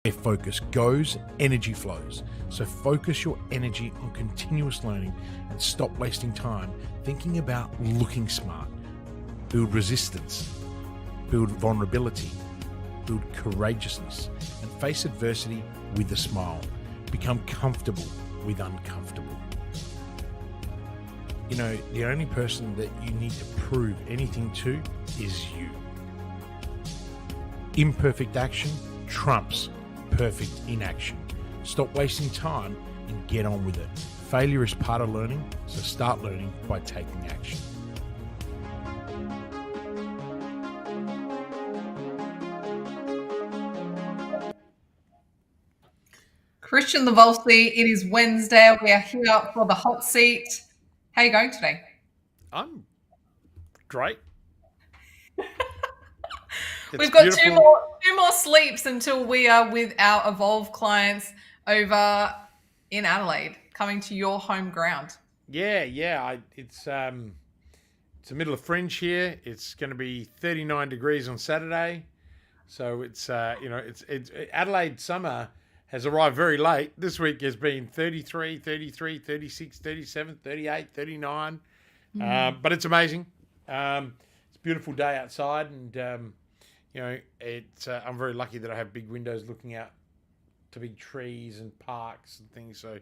Where focus goes, energy flows. So focus your energy on continuous learning and stop wasting time thinking about looking smart. Build resistance, build vulnerability, build courageousness, and face adversity with a smile. Become comfortable with uncomfortable. You know, the only person that you need to prove anything to is you. Imperfect action trumps perfect inaction. Stop wasting time and get on with it. Failure is part of learning, so start learning by taking action. Christian Lavolsi, it is Wednesday. We are here for the hot seat. How are you going today? I'm great. We've got two more sleeps until we are with our Evolve clients over in Adelaide, coming to your home ground. Yeah. It's the middle of Fringe here. It's going to be 39 degrees on Saturday, so it's Adelaide summer has arrived very late. This week has been 33, 33, 36, 37, 38, 39, but it's amazing. It's a beautiful day outside, and I'm very lucky that I have big windows looking out to big trees and parks and things. So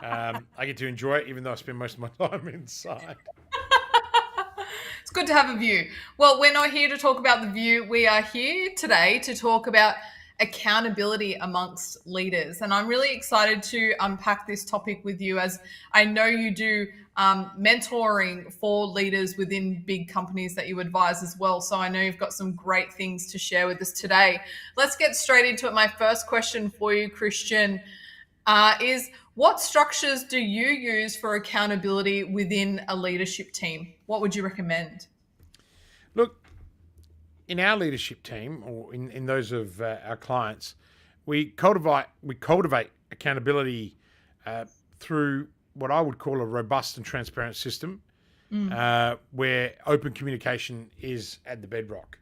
I get to enjoy it, even though I spend most of my time inside. It's good to have a view. Well, we're not here to talk about the view. We are here today to talk about accountability amongst leaders. And I'm really excited to unpack this topic with you, as I know you do mentoring for leaders within big companies that you advise as well. So I know you've got some great things to share with us today. Let's get straight into it. My first question for you, Christian, is what structures do you use for accountability within a leadership team? What would you recommend? Look, in our leadership team, or in those of our clients, we cultivate accountability through what I would call a robust and transparent system, where open communication is at the bedrock.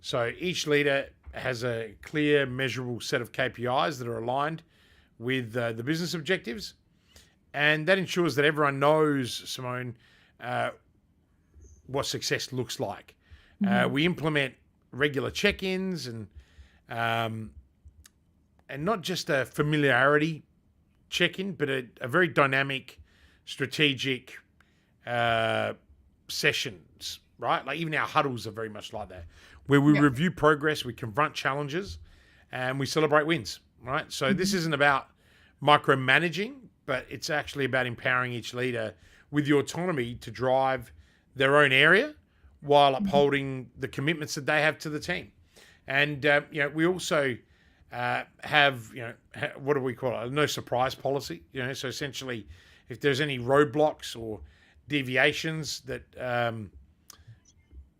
So each leader has a clear, measurable set of KPIs that are aligned with the business objectives, and that ensures that everyone knows, Simone, what success looks like. We implement regular check-ins and not just a familiarity check-in, but a very dynamic, strategic sessions, right? Like even our huddles are very much like that, where we review progress, we confront challenges, and we celebrate wins, right? So this isn't about micromanaging, but it's actually about empowering each leader with the autonomy to drive their own area while upholding the commitments that they have to the team. And we also have what do we call it? A no surprise policy. So essentially, if there's any roadblocks or deviations that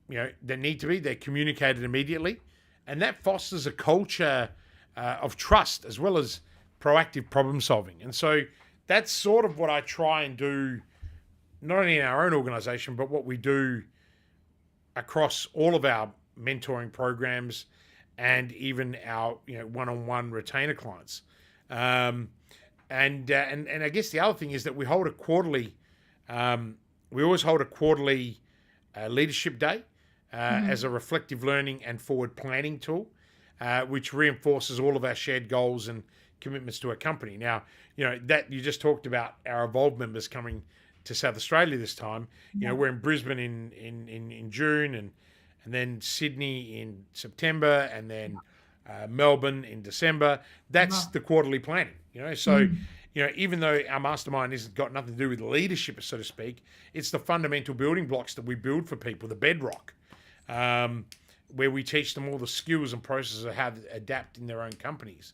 that need to be, they're communicated immediately, and that fosters a culture of trust as well as proactive problem solving. And so that's sort of what I try and do, not only in our own organization, but what we do across all of our mentoring programs and even our one-on-one retainer clients. And I guess the other thing is that we hold a quarterly. We always hold a quarterly leadership day as a reflective learning and forward planning tool, which reinforces all of our shared goals and commitments to a company. Now, that you just talked about our Evolve members coming to South Australia this time. We're in Brisbane in June, and then Sydney in September, and then Melbourne in December. That's the quarterly planning. So even though our mastermind has got nothing to do with leadership, so to speak, it's the fundamental building blocks that we build for people, the bedrock, where we teach them all the skills and processes of how to adapt in their own companies.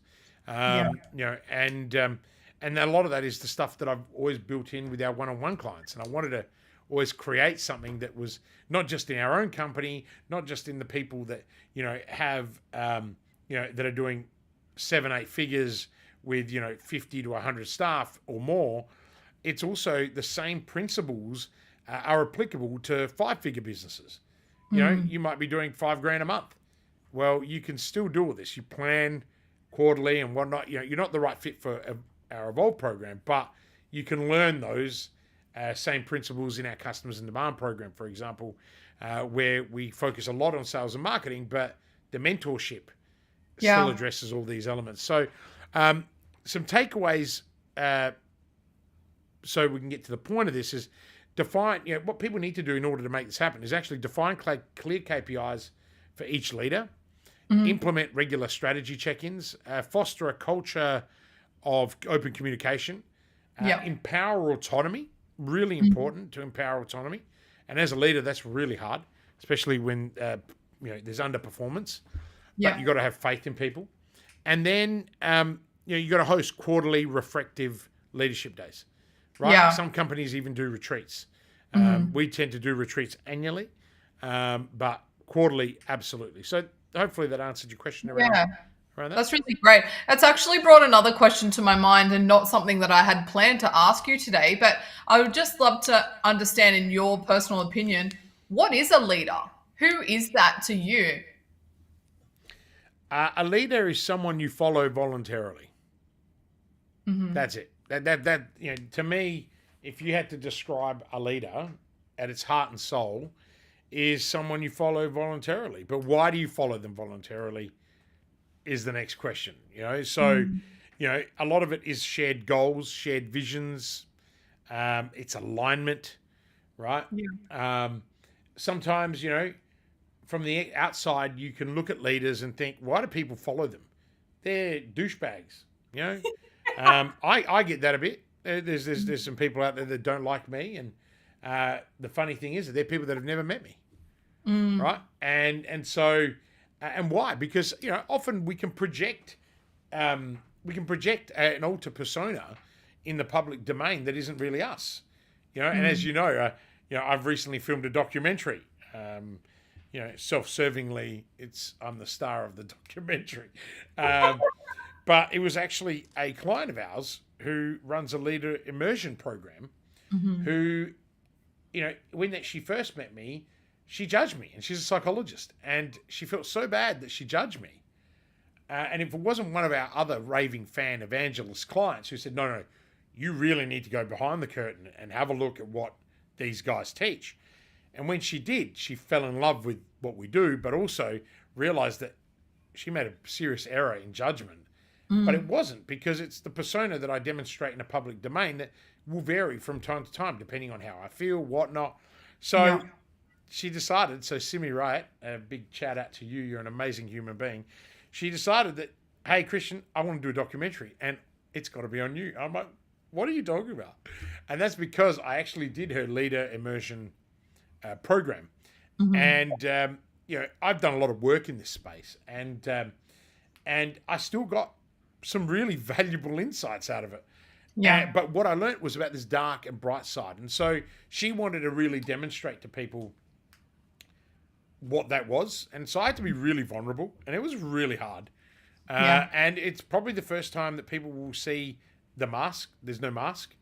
And a lot of that is the stuff that I've always built in with our one-on-one clients. And I wanted to always create something that was not just in our own company, not just in the people that, have, that are doing 7-8 figures with, 50 to 100 staff or more. It's also the same principles are applicable to 5-figure businesses. You might be doing $5,000 a month. Well, you can still do all this. You plan quarterly and whatnot, you're not the right fit for our Evolve program, but you can learn those same principles in our customers in demand program, for example, where we focus a lot on sales and marketing, but the mentorship still addresses all these elements. So some takeaways, so we can get to the point of this, is define, what people need to do in order to make this happen is actually define clear KPIs for each leader, implement regular strategy check-ins, foster a culture of open communication, empower autonomy, really important to empower autonomy. And as a leader, that's really hard, especially when there's underperformance. But you've got to have faith in people. And then you've got to host quarterly reflective leadership days, right? Yeah. Some companies even do retreats. We tend to do retreats annually, but quarterly, absolutely. So hopefully that answered your question around that. That's really great. It's actually brought another question to my mind, and not something that I had planned to ask you today, but I would just love to understand, in your personal opinion, what is a leader? Who is that to you? A leader is someone you follow voluntarily. That's it. That to me, if you had to describe a leader at its heart and soul, is someone you follow voluntarily. But why do you follow them voluntarily is the next question. So a lot of it is shared goals, shared visions. It's alignment, right? Sometimes, from the outside, you can look at leaders and think, why do people follow them? They're douchebags, I get that a bit. There's some people out there that don't like me, and the funny thing is that they're people that have never met me, right? And so, and why? Because often we can project an alter persona in the public domain that isn't really us, And as I've recently filmed a documentary. Self-servingly, I'm the star of the documentary. But it was actually a client of ours who runs a leader immersion program who, when she first met me, she judged me, and she's a psychologist, and she felt so bad that she judged me. And if it wasn't one of our other raving fan evangelist clients who said, no, you really need to go behind the curtain and have a look at what these guys teach. And when she did, she fell in love with what we do, but also realized that she made a serious error in judgment. But it wasn't, because it's the persona that I demonstrate in a public domain that will vary from time to time, depending on how I feel, whatnot. So she decided, Simi Wright, a big shout out to you, you're an amazing human being. She decided that, hey, Christian, I want to do a documentary, and it's got to be on you. I'm like, what are you talking about? And that's because I actually did her leader immersion program. And, I've done a lot of work in this space, and I still got some really valuable insights out of it. But what I learned was about this dark and bright side. And so she wanted to really demonstrate to people what that was. And so I had to be really vulnerable, and it was really hard. And it's probably the first time that people will see the mask. There's no mask.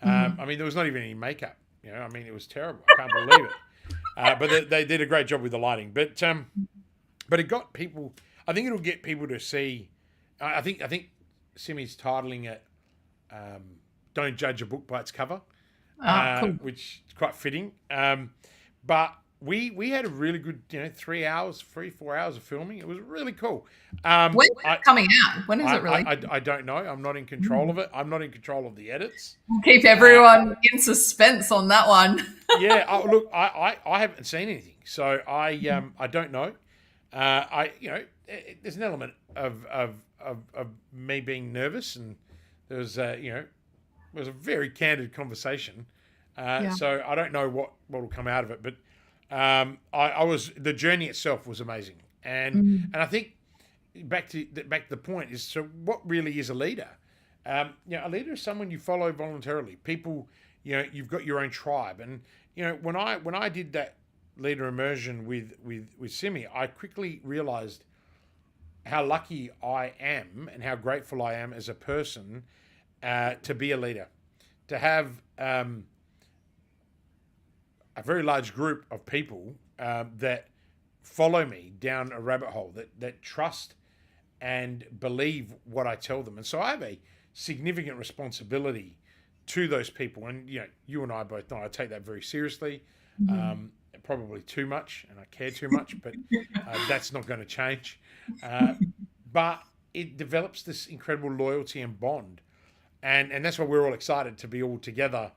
There was not even any makeup. It was terrible. I can't believe it. But they did a great job with the lighting. But it got people. I think it'll get people to see. I think Simi's titling it "Don't Judge a Book by Its Cover," cool. Which is quite fitting. But we had a really good 3 hours, 4 hours of filming. It was really cool. When is it coming out? When is it really? I don't know. I'm not in control of it. I'm not in control of the edits. We'll keep everyone in suspense on that one. Look, I haven't seen anything, so I don't know. There's an element of me being nervous, and there was it was a very candid conversation. So I don't know what will come out of it, but the journey itself was amazing, and I think back to the point is, so what really is a leader? A leader is someone you follow voluntarily. People, you've got your own tribe, and when I did that leader immersion with Simi, I quickly realized how lucky I am and how grateful I am as a person to be a leader, to have a very large group of people that follow me down a rabbit hole, that trust and believe what I tell them. And so I have a significant responsibility to those people. And, you and I both know I take that very seriously, probably too much, and I care too much, but that's not going to change. But it develops this incredible loyalty and bond. And that's why we're all excited to be all together,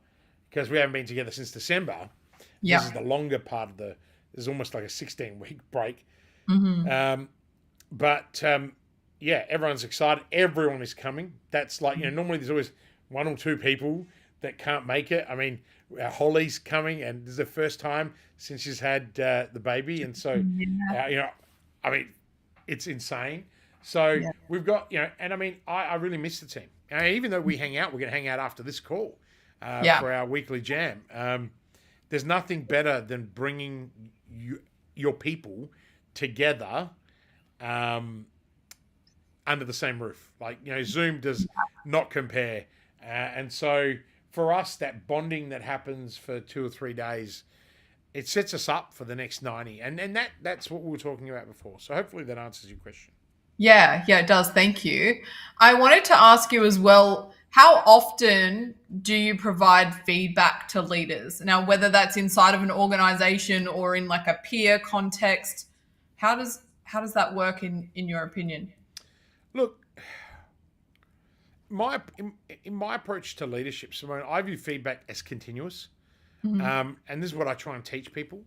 because we haven't been together since December. Yeah. This is the longer part of there's almost like a 16-week break. Yeah, everyone's excited. Everyone is coming. That's like, normally there's always one or two people that can't make it. I mean, Holly's coming, and this is the first time since she's had the baby. And so, I mean, it's insane. So we've got, and I mean, I really miss the team. Even though we hang out, we're going to hang out after this call for our weekly jam. There's nothing better than bringing your people together under the same roof. Like, Zoom does not compare. And so for us, that bonding that happens for 2 or 3 days, it sets us up for the next 90. And that's what we were talking about before. So hopefully that answers your question. Yeah, it does. Thank you. I wanted to ask you as well, how often do you provide feedback to leaders? Now, whether that's inside of an organization or in like a peer context, how does that work in your opinion? Look, in my approach to leadership, Simone, I view feedback as continuous. And this is what I try and teach people.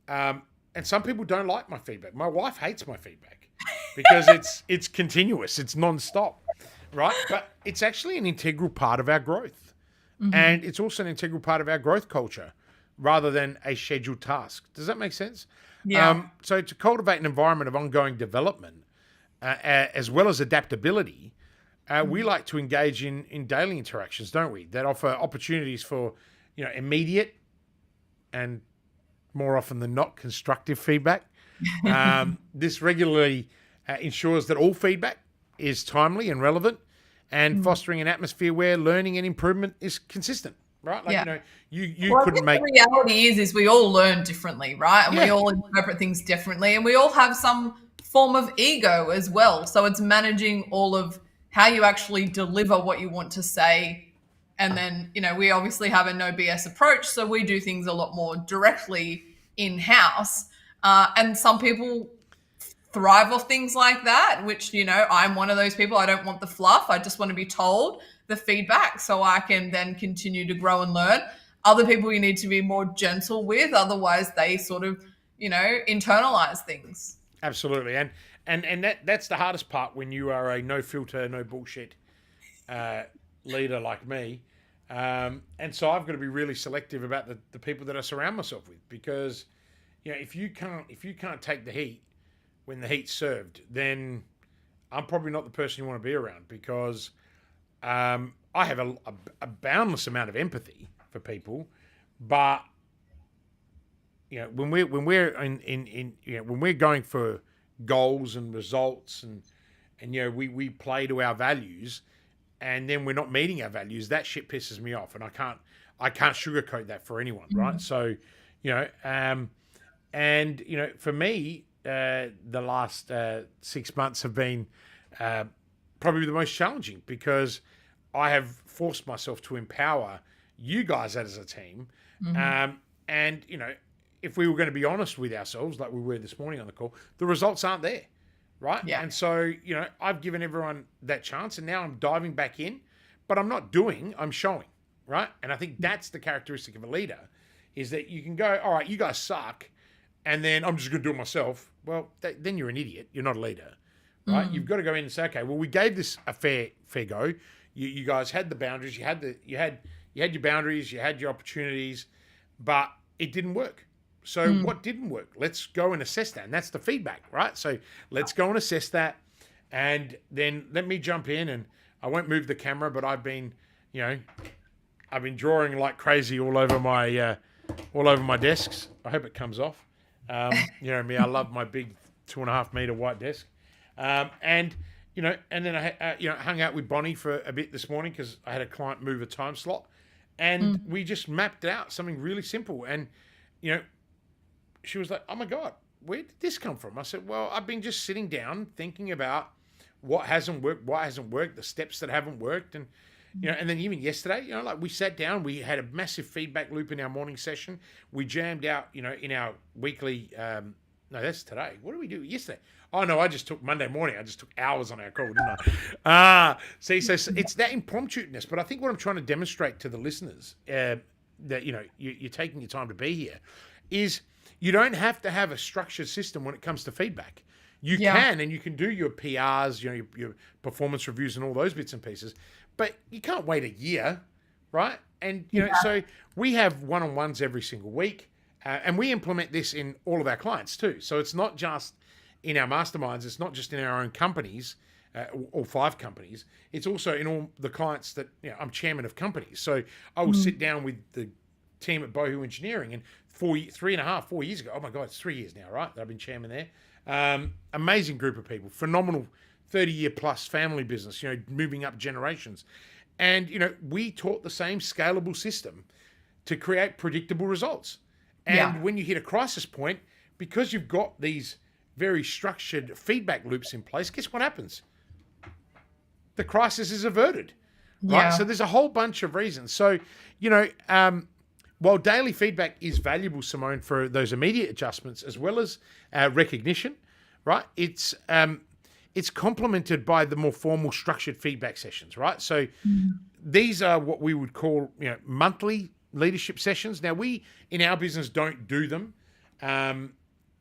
And some people don't like my feedback. My wife hates my feedback because it's continuous. It's nonstop, right? But it's actually an integral part of our growth. And it's also an integral part of our growth culture rather than a scheduled task. Does that make sense? Yeah. So to cultivate an environment of ongoing development, as well as adaptability, we like to engage in daily interactions, don't we? That offer opportunities for, immediate and more often than not constructive feedback. This regularly ensures that all feedback is timely and relevant, and fostering an atmosphere where learning and improvement is consistent. Right? Like, you couldn't make. The reality is we all learn differently, right? And we all interpret things differently, and we all have some form of ego as well. So it's managing all of how you actually deliver what you want to say. And then, we obviously have a no BS approach. So we do things a lot more directly in-house. And some people thrive off things like that, which, I'm one of those people. I don't want the fluff. I just want to be told the feedback so I can then continue to grow and learn. Other people you need to be more gentle with. Otherwise, they sort of, internalize things. Absolutely. And that's the hardest part when you are a no filter, no bullshit leader like me. And so I've got to be really selective about the people that I surround myself with, because, if you can't take the heat when the heat's served, then I'm probably not the person you want to be around, because I have a boundless amount of empathy for people, but when we're when we're going for goals and results and we play to our values, and then we're not meeting our values, that shit pisses me off, and I can't sugarcoat that for anyone, right? So, for me, the last 6 months have been probably the most challenging, because I have forced myself to empower you guys as a team. And, if we were going to be honest with ourselves, like we were this morning on the call, the results aren't there, right? Yeah. And so, I've given everyone that chance, and now I'm diving back in, but I'm not doing, I'm showing, right? And I think that's the characteristic of a leader, is that you can go, all right, you guys suck, and then I'm just going to do it myself. Well, then you're an idiot. You're not a leader, right? You've got to go in and say, okay, well, we gave this a fair go. You guys had the boundaries. You had your boundaries. You had your opportunities, but it didn't work. So what didn't work? Let's go and assess that. And that's the feedback, right? So let's go and assess that. And then let me jump in, and I won't move the camera, but I've been drawing like crazy all over my desks. I hope it comes off. Me, I love my big 2.5 meter white desk. And then I hung out with Bonnie for a bit this morning, because I had a client move a time slot, and we just mapped out something really simple. And, she was like, oh my God, where did this come from? I said, well, I've been just sitting down thinking about what hasn't worked, the steps that haven't worked, and and then even yesterday, like we sat down, we had a massive feedback loop in our morning session. We jammed out, in our weekly. No, that's today. What did we do yesterday? Oh no, I just took Monday morning. I just took hours on our call, didn't I? See, so it's that impromptu-ness. But I think what I'm trying to demonstrate to the listeners that you're taking your time to be here is you don't have to have a structured system when it comes to feedback. You can, and you can do your PRs, your performance reviews and all those bits and pieces, but you can't wait a year, right? And, so we have one-on-ones every single week, and we implement this in all of our clients too. So it's not just in our masterminds, it's not just in our own companies, all 5 companies. It's also in all the clients that, I'm chairman of companies. So I will sit down with the team at Bohu Engineering, and 4 years ago, oh my God, it's 3 years now, right, that I've been chairman there. Amazing group of people, phenomenal 30-year plus family business, moving up generations. And, we taught the same scalable system to create predictable results. And when you hit a crisis point, because you've got these very structured feedback loops in place, guess what happens? The crisis is averted, right? So there's a whole bunch of reasons. So, while daily feedback is valuable, Simone, for those immediate adjustments as well as recognition, right? It's complemented by the more formal, structured feedback sessions, right? So these are what we would call, monthly leadership sessions. Now, we in our business don't do them.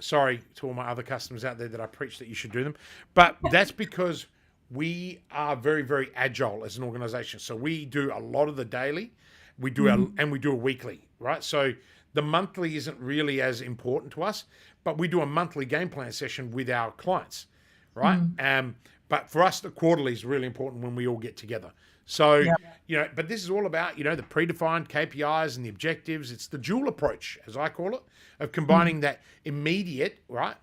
Sorry to all my other customers out there that I preach that you should do them, but that's because we are very, very agile as an organization. So we do a lot of the daily. We do and we do a weekly, right? So the monthly isn't really as important to us, but we do a monthly game plan session with our clients, right? But for us, the quarterly is really important when we all get together. So, but this is all about, the predefined KPIs and the objectives. It's the dual approach, as I call it, of combining that immediate, right,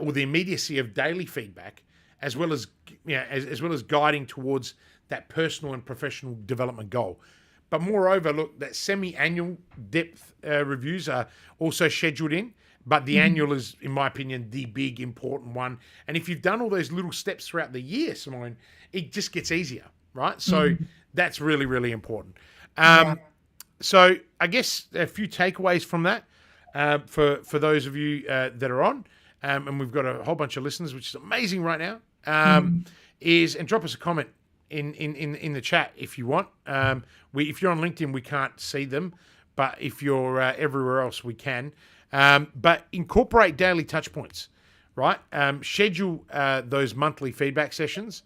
or the immediacy of daily feedback, as well as, as well as guiding towards that personal and professional development goal. But moreover, look, that semi-annual depth reviews are also scheduled in, but the annual is, in my opinion, the big important one. And if you've done all those little steps throughout the year, Simone, it just gets easier, right? So that's really, really important. So I guess a few takeaways from that for those of you that are on, and we've got a whole bunch of listeners, which is amazing right now, and drop us a comment in the chat if you want. If you're on LinkedIn, we can't see them, but if you're everywhere else, we can. But incorporate daily touch points, right? Schedule those monthly feedback sessions.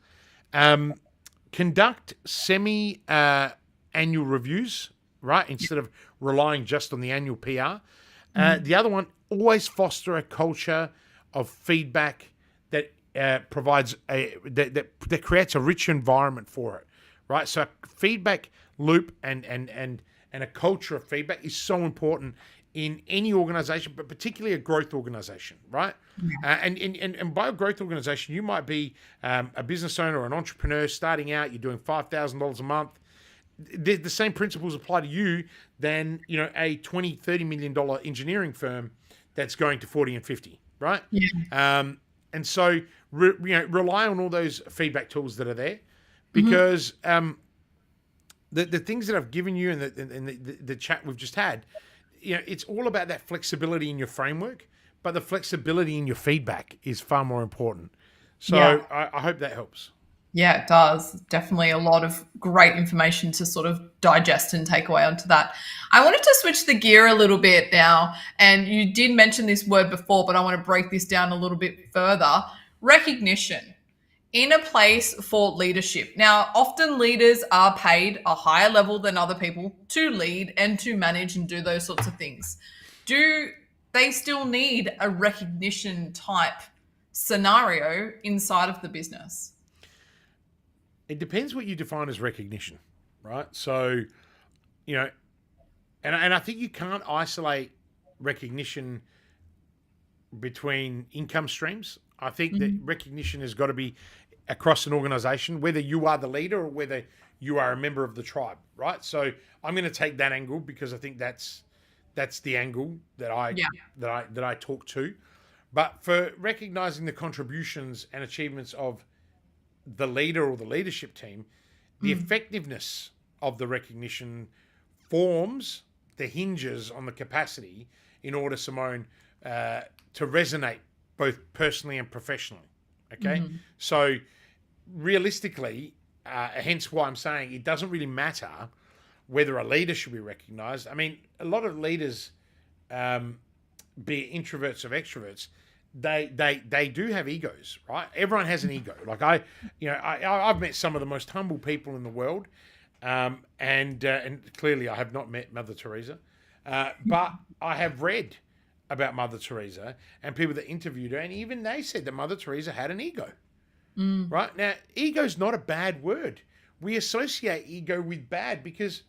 Conduct semi-annual reviews, right? Instead of relying just on the annual PR. The other one, always foster a culture of feedback that provides that creates a rich environment for it, right? So feedback loop and a culture of feedback is so important in any organization, but particularly a growth organization, right? And by a growth organization, you might be a business owner or an entrepreneur starting out. You're doing $5,000 a month. The same principles apply to you than a $20-30 million engineering firm that's going to 40 and 50, right? And so rely on all those feedback tools that are there, because the things that I've given you and the chat we've just had, it's all about that flexibility in your framework, but the flexibility in your feedback is far more important. So I hope that helps. Yeah, it does. Definitely a lot of great information to sort of digest and take away onto that. I wanted to switch the gear a little bit now, and you did mention this word before, but I want to break this down a little bit further. Recognition in a place for leadership. Now, often leaders are paid a higher level than other people to lead and to manage and do those sorts of things. Do they still need a recognition type scenario inside of the business? It depends what you define as recognition, right? So, and I think you can't isolate recognition between income streams. I think that recognition has got to be across an organization, whether you are the leader or whether you are a member of the tribe, right? So I'm going to take that angle because I think that's the angle that I talk to. But for recognizing the contributions and achievements of the leader or the leadership team, the effectiveness of the recognition forms the hinges on the capacity in order, Simone, to resonate both personally and professionally. Okay, so realistically, hence why I'm saying it doesn't really matter whether a leader should be recognized. I mean, a lot of leaders, be it introverts or extroverts, they do have egos, right? Everyone has an ego. Like I've met some of the most humble people in the world, and clearly I have not met Mother Teresa, but I have read about Mother Teresa and people that interviewed her, and even they said that Mother Teresa had an ego. Right? Now, ego's not a bad word. We associate ego with bad because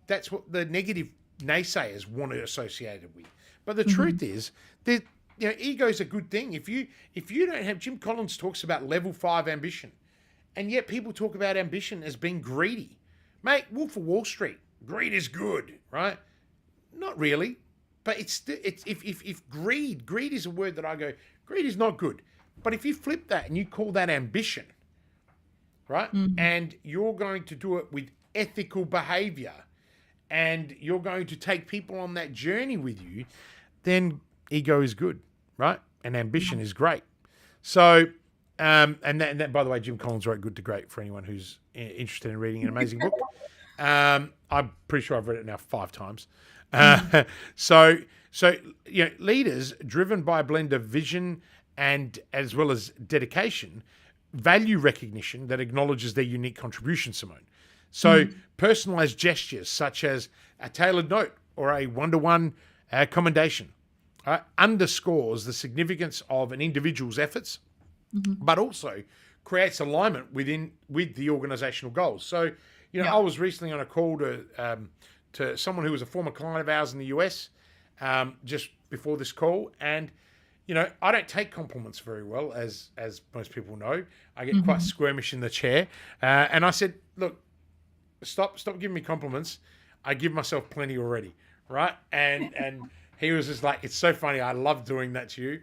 that's what the negative naysayers want to associate it with. But the truth is that ego is a good thing. If you don't have, Jim Collins talks about level 5 ambition, and yet people talk about ambition as being greedy. Mate, Wolf of Wall Street, greed is good, right? Not really, but it's if greed is a word that I go, greed is not good. But if you flip that and you call that ambition, right? And you're going to do it with ethical behavior, and you're going to take people on that journey with you, then ego is good, right? And ambition is great. So, and that, by the way, Jim Collins wrote Good to Great for anyone who's interested in reading an amazing book. I'm pretty sure I've read it now 5 times. So leaders driven by a blend of vision and as well as dedication value recognition that acknowledges their unique contribution, Simone. So personalized gestures such as a tailored note or a one-to-one commendation underscores the significance of an individual's efforts, but also creates alignment with the organizational goals. So, I was recently on a call to someone who was a former client of ours in the US just before this call, and I don't take compliments very well, as most people know. I get quite squirmish in the chair, and I said, "Look, stop giving me compliments. I give myself plenty already, right?" And he was just like, "It's so funny. I love doing that to you."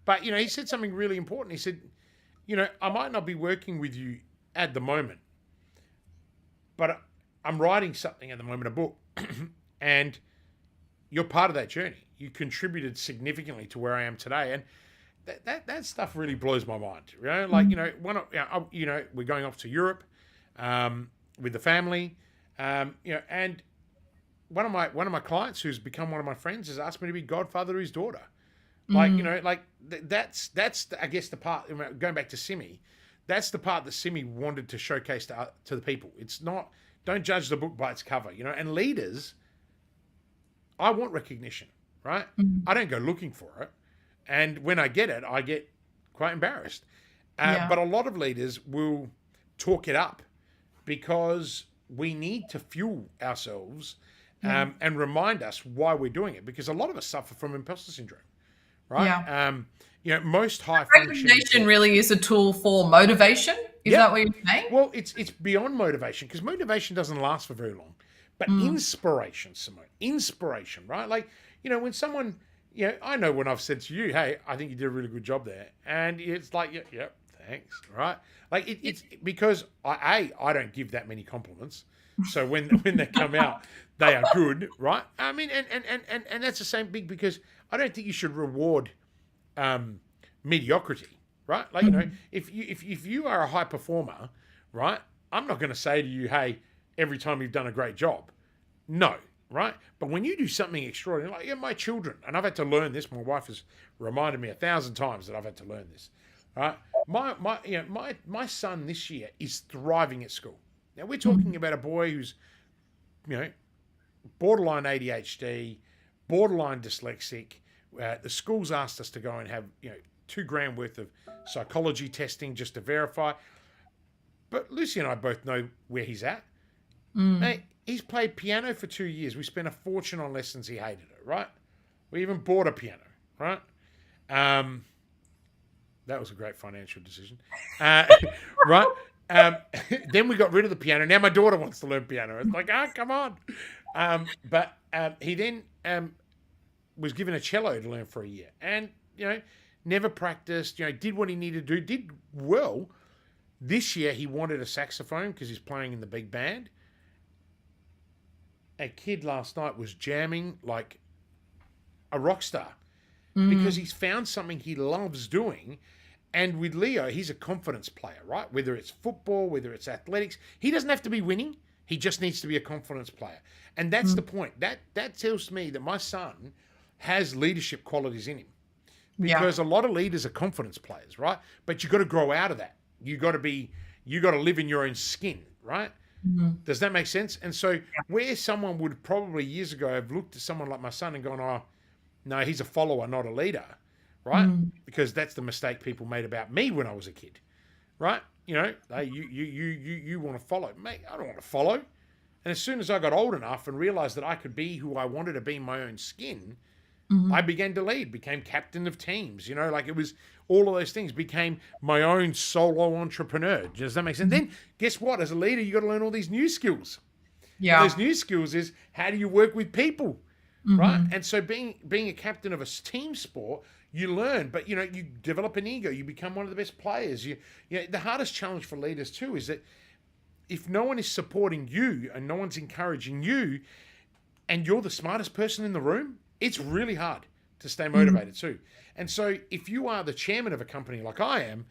But he said something really important. He said, "I might not be working with you at the moment, but I'm writing something at the moment, a book, and you're part of that journey. You contributed significantly to where I am today." And that stuff really blows my mind. We're going off to Europe with the family, and one of my clients who's become one of my friends has asked me to be godfather to his daughter. That's I guess the part, going back to Simi, that's the part that Simi wanted to showcase to the people. It's not, don't judge the book by its cover, and leaders, I want recognition, right? I don't go looking for it. And when I get it, I get quite embarrassed. But a lot of leaders will talk it up because we need to fuel ourselves and remind us why we're doing it, because a lot of us suffer from imposter syndrome, right? Most high functioning recognition really is a tool for motivation. Is that what you're saying? Well, it's beyond motivation, because motivation doesn't last for very long. But inspiration, Simone, inspiration, right? Like, when someone, I know when I've said to you, "Hey, I think you did a really good job there," and it's like, yeah, thanks, right? Like it's because I don't give that many compliments, so when they come out, they are good, right? I mean, and that's the same big, because I don't think you should reward mediocrity, right? Like if you are a high performer, right? I'm not going to say to you, "Hey, every time you've done a great job." No, right? But when you do something extraordinary, like my children, and I've had to learn this, my wife has reminded me 1,000 times that I've had to learn this, right? My son this year is thriving at school. Now we're talking about a boy who's, borderline ADHD, borderline dyslexic. The school's asked us to go and have, $2,000 worth of psychology testing just to verify. But Lucy and I both know where he's at. Mate, he's played piano for 2 years. We spent a fortune on lessons. He hated it, right? We even bought a piano, right? That was a great financial decision, right? Then we got rid of the piano. Now my daughter wants to learn piano. It's like, come on. But he then was given a cello to learn for a year, and never practiced. Did what he needed to do. Did well. This year he wanted a saxophone because he's playing in the big band. A kid last night was jamming like a rock star because he's found something he loves doing. And with Leo, he's a confidence player, right? Whether it's football, whether it's athletics, he doesn't have to be winning. He just needs to be a confidence player. And that's the point. That tells me that my son has leadership qualities in him. Because a lot of leaders are confidence players, right? But you got to grow out of that. You got to live in your own skin, right? Does that make sense? And so where someone would probably years ago have looked at someone like my son and gone, oh, no, he's a follower, not a leader, right? Because that's the mistake people made about me when I was a kid, right? You know, hey, you want to follow. Mate, I don't want to follow. And as soon as I got old enough and realized that I could be who I wanted to be in my own skin, I began to lead, became captain of teams, you know, like it was all of those things, became my own solo entrepreneur. Does that make sense? Then guess what? As a leader, you got to learn all these new skills. Yeah. Those new skills is how do you work with people, right? And so being a captain of a team sport, you learn, but you know, you develop an ego, you become one of the best players. You know, the hardest challenge for leaders too is that if no one is supporting you and no one's encouraging you and you're the smartest person in the room, it's really hard to stay motivated too. And so if you are the chairman of a company like I am,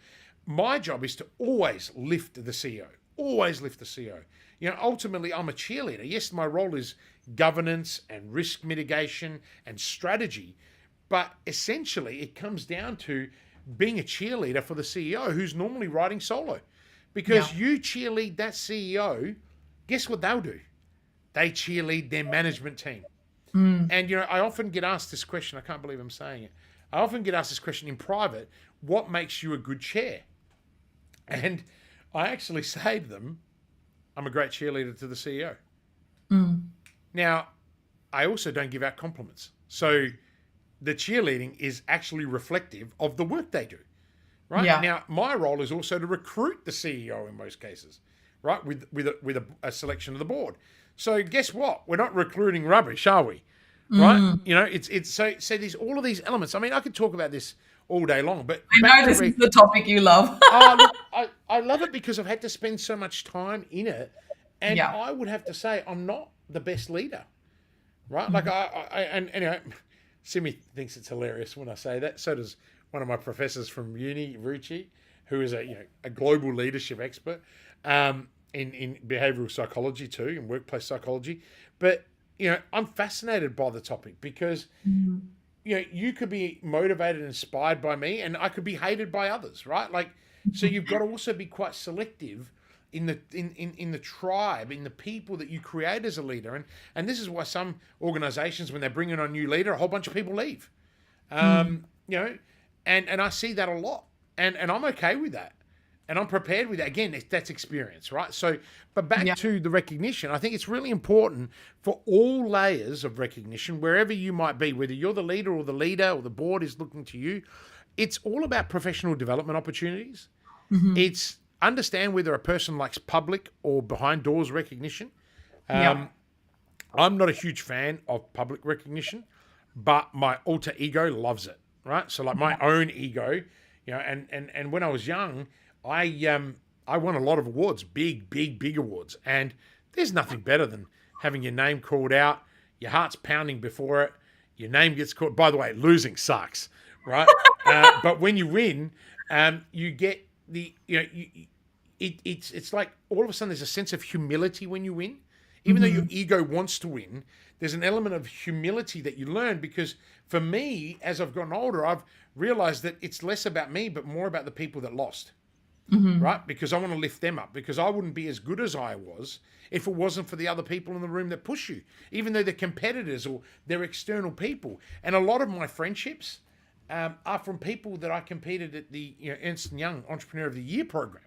my job is to always lift the CEO, always lift the CEO. You know, ultimately I'm a cheerleader. Yes, my role is governance and risk mitigation and strategy, but essentially it comes down to being a cheerleader for the CEO who's normally riding solo. Because you cheerlead that CEO, guess what they'll do? They cheerlead their management team. And, you know, I often get asked this question. I can't believe I'm saying it. I often get asked this question in private. What makes you a good chair? And I actually say to them, I'm a great cheerleader to the CEO. Now, I also don't give out compliments. So the cheerleading is actually reflective of the work they do. Right? Yeah. Now, my role is also to recruit the CEO in most cases, right? With a selection of the board. So guess what? We're not recruiting rubbish, are we? Right? You know, it's so there's all of these elements. I mean, I could talk about this all day long, but I know this is the topic you love. look, I love it because I've had to spend so much time in it, and I would have to say I'm not the best leader, right? Like and anyway, Simi thinks it's hilarious when I say that. So does one of my professors from uni, Ruchi, who is a global leadership expert in behavioral psychology too, and workplace psychology. But you know, I'm fascinated by the topic because you know, you could be motivated and inspired by me, and I could be hated by others, right? Like, so you've got to also be quite selective in the tribe, in the people that you create as a leader, and this is why some organizations, when they bring in a new leader, a whole bunch of people leave. You know. And I see that a lot. And I'm okay with that. And I'm prepared with that. Again, that's experience, right? So, but back to the recognition, I think it's really important for all layers of recognition, wherever you might be, whether you're the leader or the board is looking to you, it's all about professional development opportunities. It's understand whether a person likes public or behind doors recognition. I'm not a huge fan of public recognition, but my alter ego loves it. Right, so like my own ego, you know, and when I was young, I won a lot of awards, big awards, and there's nothing better than having your name called out, your heart's pounding before it, your name gets called. By the way, losing sucks, right? But when you win, you get it's like all of a sudden there's a sense of humility when you win, even though your ego wants to win. There's an element of humility that you learn because for me, as I've gotten older, I've realized that it's less about me, but more about the people that lost, right? Because I want to lift them up because I wouldn't be as good as I was if it wasn't for the other people in the room that push you, even though they're competitors or they're external people. And a lot of my friendships are from people that I competed at the Ernst & Young Entrepreneur of the Year program.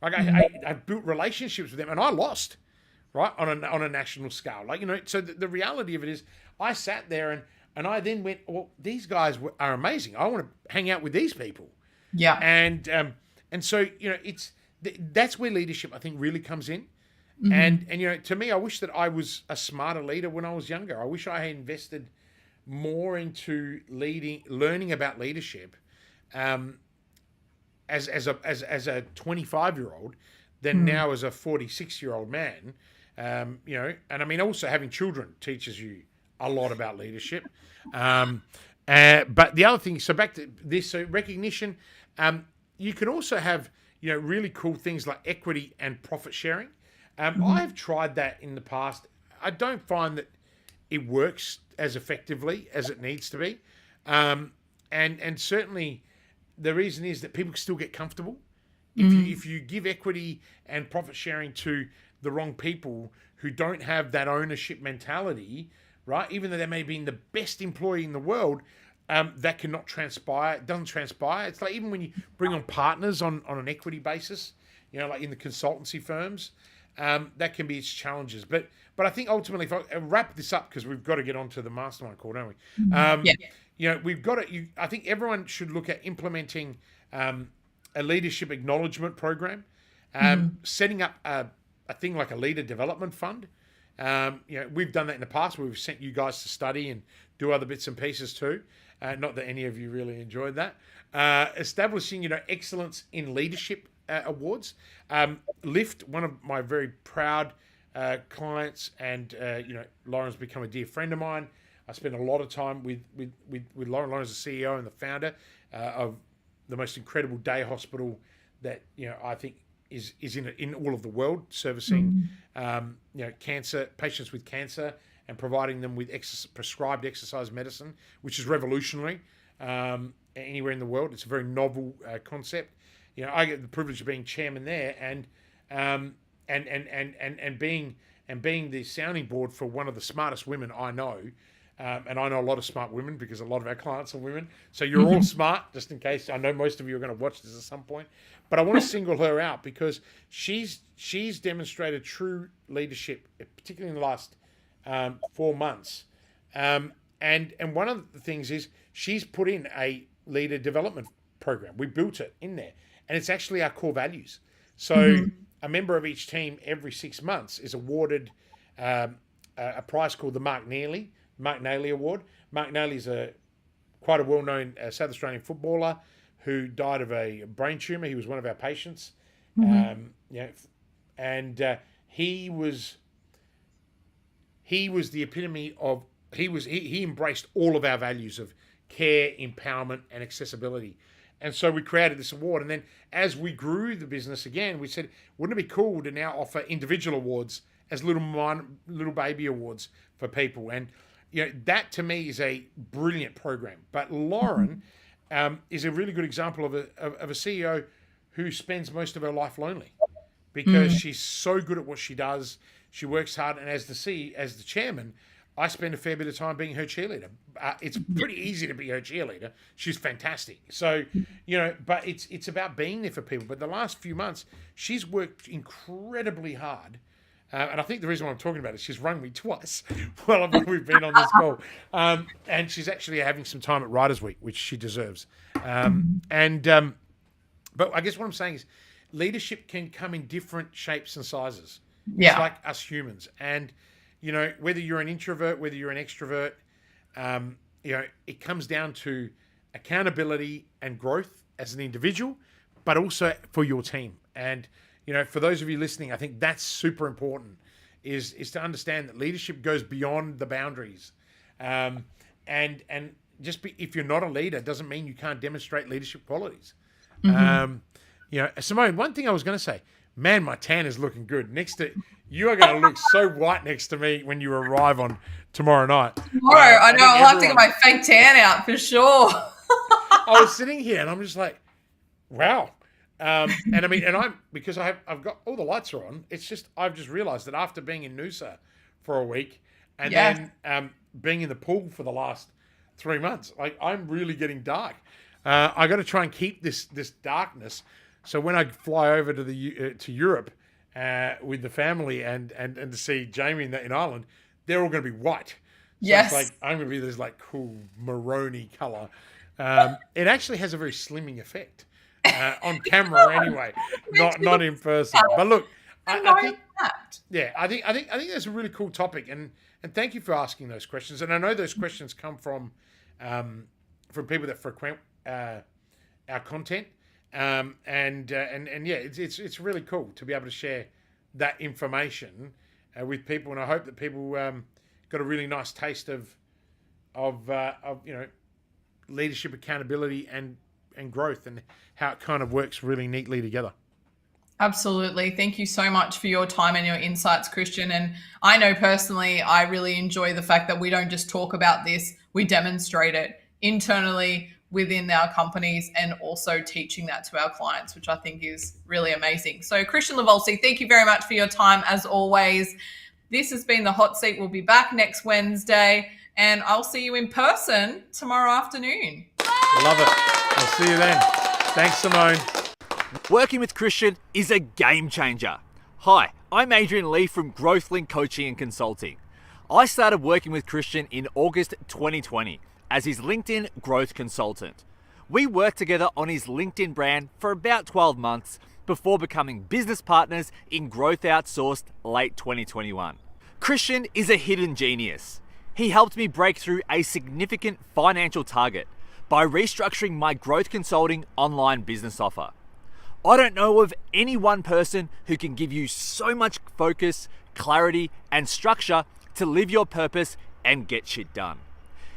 Like I built relationships with them and I lost. Right, on a national scale, like, you know, so the reality of it is, I sat there and I then went, well, these guys are amazing. I want to hang out with these people. Yeah, and so you know, that's where leadership I think really comes in, and you know, to me, I wish that I was a smarter leader when I was younger. I wish I had invested more into learning about leadership, as a 25-year-old than now as a 46-year-old man. And I mean, also having children teaches you a lot about leadership. But the other thing, so back to this, so recognition, you can also have, really cool things like equity and profit sharing. I've tried that in the past. I don't find that it works as effectively as it needs to be. And certainly the reason is that people still get comfortable. If you give equity and profit sharing to the wrong people who don't have that ownership mentality, right? Even though they may be the best employee in the world, that cannot transpire. It doesn't transpire. It's like even when you bring on partners on an equity basis, like in the consultancy firms, that can be its challenges. But I think ultimately, if I wrap this up, because we've got to get onto the mastermind call, don't we? We've got to. I think everyone should look at implementing a leadership acknowledgement program, setting up a thing like a leader development fund. We've done that in the past. We've sent you guys to study and do other bits and pieces too. Not that any of you really enjoyed that. Establishing, excellence in leadership awards. Lift, one of my very proud clients, and Lauren's become a dear friend of mine. I spend a lot of time with Lauren. Lauren's the CEO and the founder of the most incredible day hospital that I think is in all of the world, servicing cancer patients with cancer and providing them with prescribed exercise medicine, which is revolutionary anywhere in the world. It's a very novel concept. I get the privilege of being chairman there and being the sounding board for one of the smartest women I know. And I know a lot of smart women because a lot of our clients are women. So you're all smart, just in case. I know most of you are going to watch this at some point. But I want to single her out because she's demonstrated true leadership, particularly in the last 4 months. And one of the things is she's put in a leader development program. We built it in there. And it's actually our core values. So a member of each team every 6 months is awarded a prize called the Mark Neely Award. Mark Neely is quite a well-known South Australian footballer who died of a brain tumour. He was one of our patients. He was the epitome of, he embraced all of our values of care, empowerment, and accessibility. And so we created this award. And then as we grew the business again, we said, wouldn't it be cool to now offer individual awards as little baby awards for people? And that to me is a brilliant program. But Lauren is a really good example of a CEO who spends most of her life lonely because she's so good at what she does. She works hard, and as the chairman, I spend a fair bit of time being her cheerleader. It's pretty easy to be her cheerleader. She's fantastic. So, but it's about being there for people. But the last few months, she's worked incredibly hard. And I think the reason why I'm talking about it is she's rung me twice while we've been on this call. And she's actually having some time at Writers Week, which she deserves. But I guess what I'm saying is leadership can come in different shapes and sizes. Yeah. It's like us humans. And, whether you're an introvert, whether you're an extrovert, it comes down to accountability and growth as an individual, but also for your team. And, for those of you listening, I think that's super important is to understand that leadership goes beyond the boundaries. And just if you're not a leader, doesn't mean you can't demonstrate leadership qualities. Simone, one thing I was going to say, man, my tan is looking good. You are going to look so white next to me when you arrive on tomorrow night. Tomorrow, I know. I'll have to get my fake tan out for sure. I was sitting here and I'm just like, wow. And I mean, because I've got all the lights are on. It's just I've just realised that after being in Noosa for a week and then being in the pool for the last 3 months, like I'm really getting dark. I got to try and keep this darkness. So when I fly over to Europe with the family and to see Jamie in Ireland, they're all going to be white. So it's like I'm going to be this like cool maroony colour. It actually has a very slimming effect on camera anyway, not in person. But look, I think that's a really cool topic, and thank you for asking those questions. And I know those questions come from people that frequent our content. And yeah, it's really cool to be able to share that information with people, and I hope that people got a really nice taste of leadership, accountability, and growth, and how it kind of works really neatly together. Absolutely. Thank you so much for your time and your insights, Christian. And I know personally, I really enjoy the fact that we don't just talk about this, we demonstrate it internally within our companies and also teaching that to our clients, which I think is really amazing. So, Christian Lavolsi, thank you very much for your time as always. This has been The Hot Seat. We'll be back next Wednesday, and I'll see you in person tomorrow afternoon. Love it. I'll see you then. Thanks, Simone. Working with Christian is a game changer. Hi, I'm Adrian Lee from GrowthLink Coaching and Consulting. I started working with Christian in August 2020 as his LinkedIn growth consultant. We worked together on his LinkedIn brand for about 12 months before becoming business partners in Growth Outsourced late 2021. Christian is a hidden genius. He helped me break through a significant financial target by restructuring my growth consulting online business offer. I don't know of any one person who can give you so much focus, clarity, and structure to live your purpose and get shit done.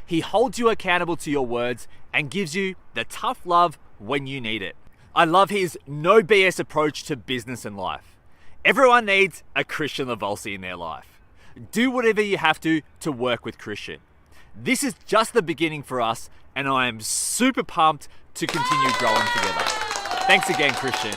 He holds you accountable to your words and gives you the tough love when you need it. I love his no BS approach to business and life. Everyone needs a Christian Lavolsi in their life. Do whatever you have to work with Christian. This is just the beginning for us, and I am super pumped to continue growing together. Thanks again, Christian.